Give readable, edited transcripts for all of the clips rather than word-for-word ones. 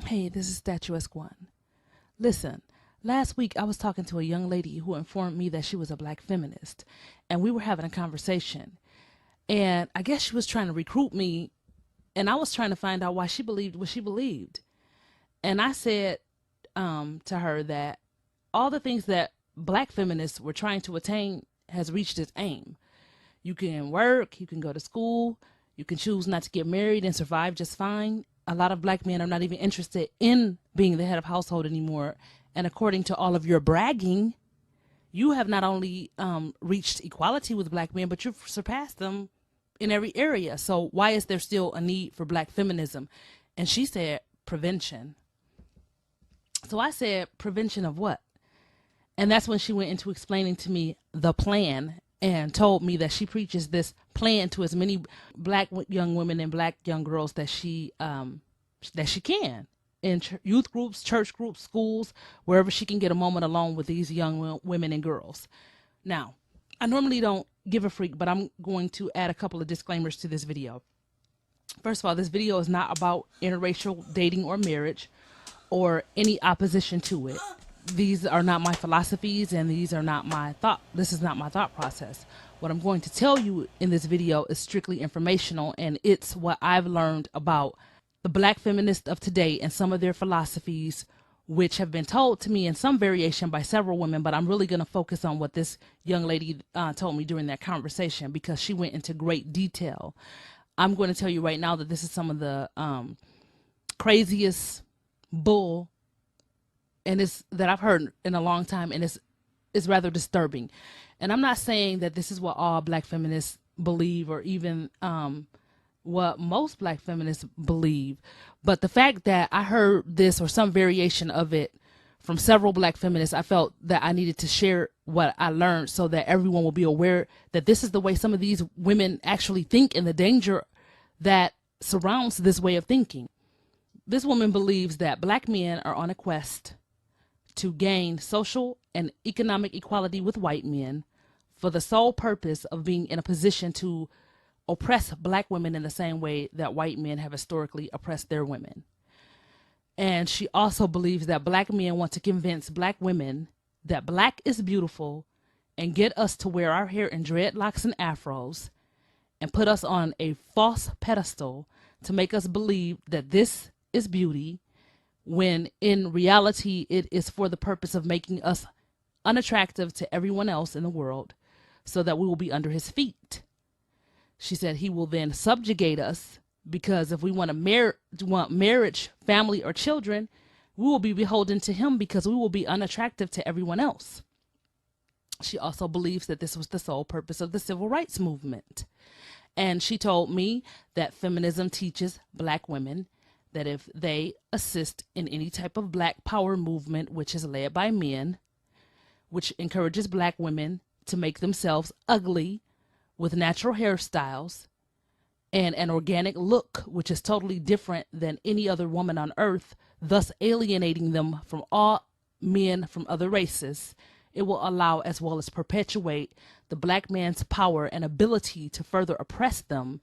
Hey, this is Statuesqueone. Listen, last week I was talking to a young lady who informed me that she was a black feminist, and we were having a conversation. And I guess she was trying to recruit me, and I was trying to find out why she believed what she believed. And I said to her that all the things that black feminists were trying to attain has reached its aim. You can work, you can go to school, you can choose not to get married and survive just fine. A lot of black men are not even interested in being the head of household anymore. And according to all of your bragging, you have not only reached equality with black men, but you've surpassed them in every area. So why is there still a need for black feminism? And she said prevention. So I said, prevention of what? And that's when she went into explaining to me the plan and told me that she preaches this plan to as many black young women and black young girls that she can in youth groups, church groups, schools, wherever she can get a moment alone with these young women and girls. Now, I normally don't give a freak, but I'm going to add a couple of disclaimers to this video. First of all, this video is not about interracial dating or marriage or any opposition to it. These are not my philosophies, and these are not my thought. This is not my thought process. What I'm going to tell you in this video is strictly informational, and it's what I've learned about the black feminists of today and some of their philosophies, which have been told to me in some variation by several women, but I'm really going to focus on what this young lady told me during that conversation, because she went into great detail. I'm going to tell you right now that this is some of the craziest bull and it's that I've heard in a long time, and it's rather disturbing. And I'm not saying that this is what all black feminists believe, or even what most black feminists believe, but the fact that I heard this or some variation of it from several black feminists, I felt that I needed to share what I learned so that everyone will be aware that this is the way some of these women actually think, and the danger that surrounds this way of thinking. This woman believes that black men are on a quest to gain social and economic equality with white men for the sole purpose of being in a position to oppress black women in the same way that white men have historically oppressed their women. And she also believes that black men want to convince black women that black is beautiful and get us to wear our hair in dreadlocks and afros and put us on a false pedestal to make us believe that this is beauty, when in reality it is for the purpose of making us unattractive to everyone else in the world so that we will be under his feet. She said he will then subjugate us, because if we want marriage, family, or children, we will be beholden to him because we will be unattractive to everyone else. She also believes that this was the sole purpose of the civil rights movement. And she told me that feminism teaches black women that if they assist in any type of black power movement, which is led by men, which encourages black women to make themselves ugly with natural hairstyles and an organic look, which is totally different than any other woman on earth, thus alienating them from all men from other races, it will allow as well as perpetuate the black man's power and ability to further oppress them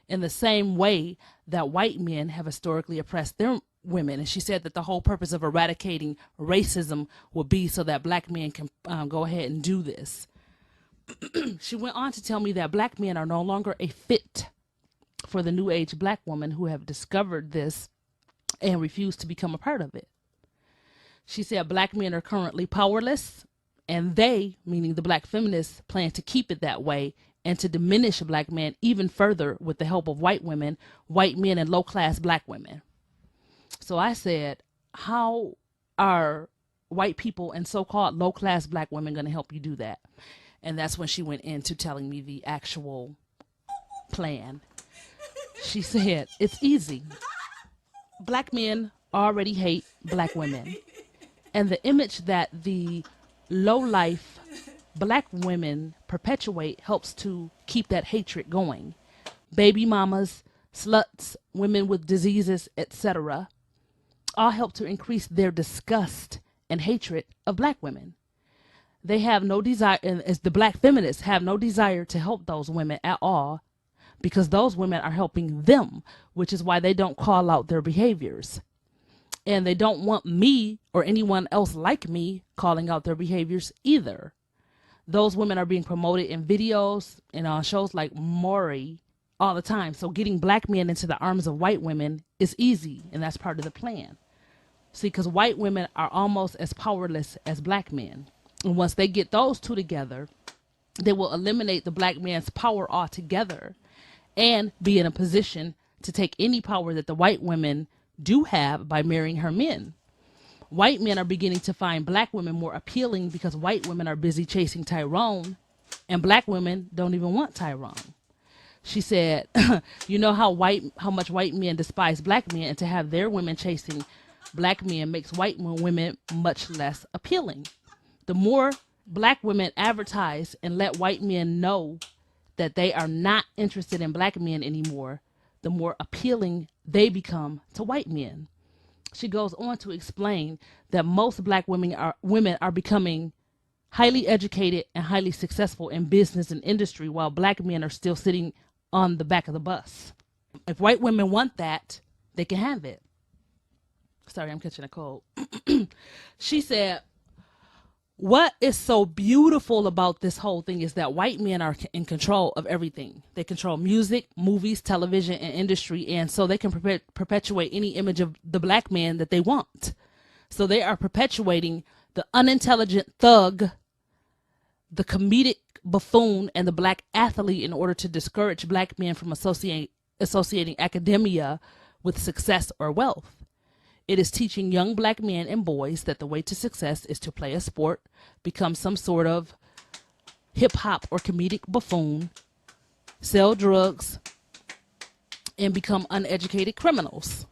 in the same way that white men have historically oppressed their women. And she said that the whole purpose of eradicating racism would be so that black men can go ahead and do this. She went on to tell me that black men are no longer a fit for the new age black woman who have discovered this and refused to become a part of it. She said black men are currently powerless, and they, meaning the black feminists, plan to keep it that way and to diminish black men even further with the help of white women, white men, and low-class black women. So I said, how are white people and so-called low-class black women going to help you do that? And that's when she went into telling me the actual plan. She said, it's easy. Black men already hate black women. And the image that the low-life black women perpetuate helps to keep that hatred going. Baby mamas, sluts, women with diseases, etc., all help to increase their disgust and hatred of black women. They have no desire, and as the black feminists have no desire to help those women at all, because those women are helping them, which is why they don't call out their behaviors. And they don't want me or anyone else like me calling out their behaviors either. Those women are being promoted in videos and on shows like Maury all the time. So getting black men into the arms of white women is easy, and that's part of the plan. See, because white women are almost as powerless as black men. And once they get those two together, they will eliminate the black man's power altogether and be in a position to take any power that the white women do have by marrying her men. White men are beginning to find black women more appealing because white women are busy chasing Tyrone, and black women don't even want Tyrone. She said, you know how much white men despise black men, and to have their women chasing black men makes white women much less appealing. The more black women advertise and let white men know that they are not interested in black men anymore, the more appealing they become to white men. She goes on to explain that most black women are becoming highly educated and highly successful in business and industry, while black men are still sitting on the back of the bus. If white women want that, they can have it. Sorry, I'm catching a cold. She said, what is so beautiful about this whole thing is that white men are in control of everything. They control music, movies, television, and industry, and so they can perpetuate any image of the black man that they want. So they are perpetuating the unintelligent thug, the comedic buffoon, and the black athlete in order to discourage black men from associating academia with success or wealth. It is teaching young black men and boys that the way to success is to play a sport, become some sort of hip-hop or comedic buffoon, sell drugs, and become uneducated criminals.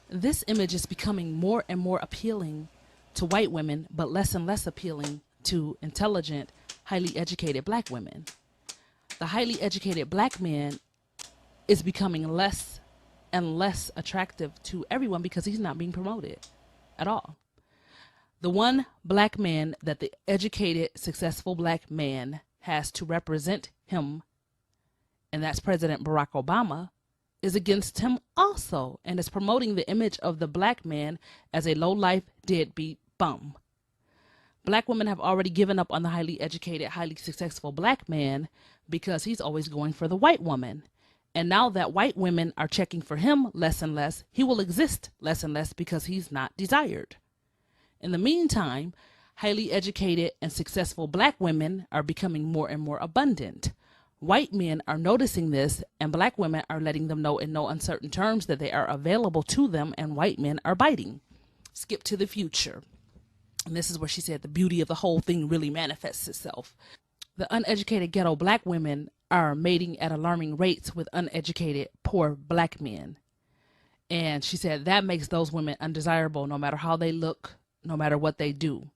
This image is becoming more and more appealing to white women, but less and less appealing to intelligent, highly educated black women. The highly educated black man is becoming less and less attractive to everyone because he's not being promoted at all. The one black man that the educated, successful black man has to represent him, and that's President Barack Obama, is against him also, and is promoting the image of the black man as a low-life, deadbeat bum. Black women have already given up on the highly educated, highly successful black man because he's always going for the white woman. And now that white women are checking for him less and less, he will exist less and less because he's not desired. In the meantime, highly educated and successful black women are becoming more and more abundant. White men are noticing this, and black women are letting them know in no uncertain terms that they are available to them, and white men are biting. Skip to the future. And this is where she said the beauty of the whole thing really manifests itself. The uneducated ghetto black women are mating at alarming rates with uneducated, poor black men. And she said that makes those women undesirable no matter how they look, no matter what they do.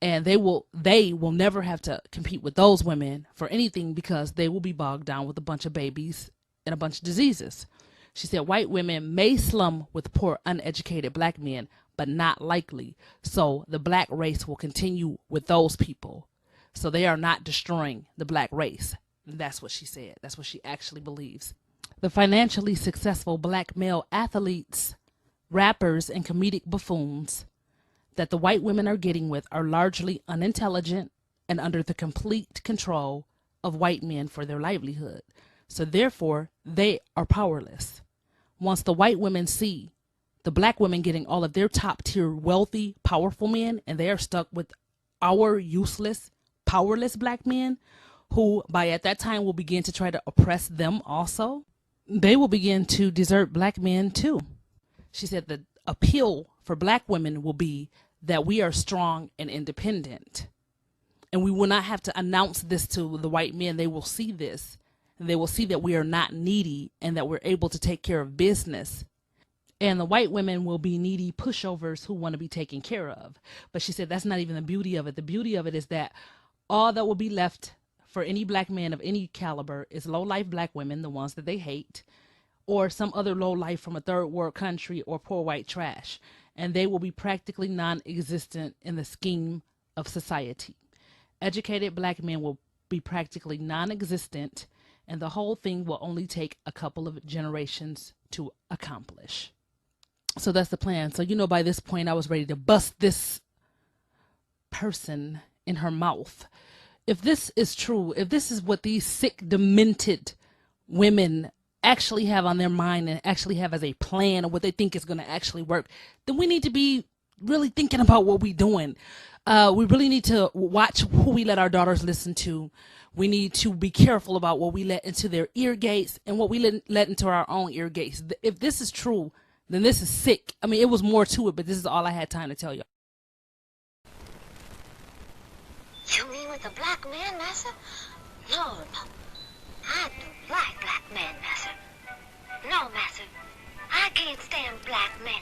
And they will never have to compete with those women for anything because they will be bogged down with a bunch of babies and a bunch of diseases. She said white women may slum with poor, uneducated black men, but not likely. So the black race will continue with those people. So they are not destroying the black race. That's what she said. That's what she actually believes. The financially successful black male athletes, rappers, and comedic buffoons that the white women are getting with are largely unintelligent and under the complete control of white men for their livelihood. So therefore, they are powerless. Once the white women see the black women getting all of their top tier wealthy, powerful men, and they are stuck with our useless, powerless black men, who by at that time will begin to try to oppress them also, they will begin to desert black men too. She said the appeal for black women will be that we are strong and independent. And we will not have to announce this to the white men. They will see this, and they will see that we are not needy and that we're able to take care of business. And the white women will be needy pushovers who want to be taken care of. But she said that's not even the beauty of it. The beauty of it is that all that will be left for any black man of any caliber is low-life black women, the ones that they hate, or some other low-life from a third world country or poor white trash. And they will be practically non-existent in the scheme of society. Educated black men will be practically non-existent, and the whole thing will only take a couple of generations to accomplish. So that's the plan. So, by this point, I was ready to bust this person in her mouth. If this is true, if this is what these sick, demented women actually have on their mind and actually have as a plan of what they think is going to actually work, then we need to be really thinking about what we're doing. We really need to watch who we let our daughters listen to. We need to be careful about what we let into their ear gates and what we let into our own ear gates. If this is true, then this is sick. I mean, it was more to it, but this is all I had time to tell you. You mean with a black man, massa? No, no. I don't like black men, massa. No, massa. I can't stand black men.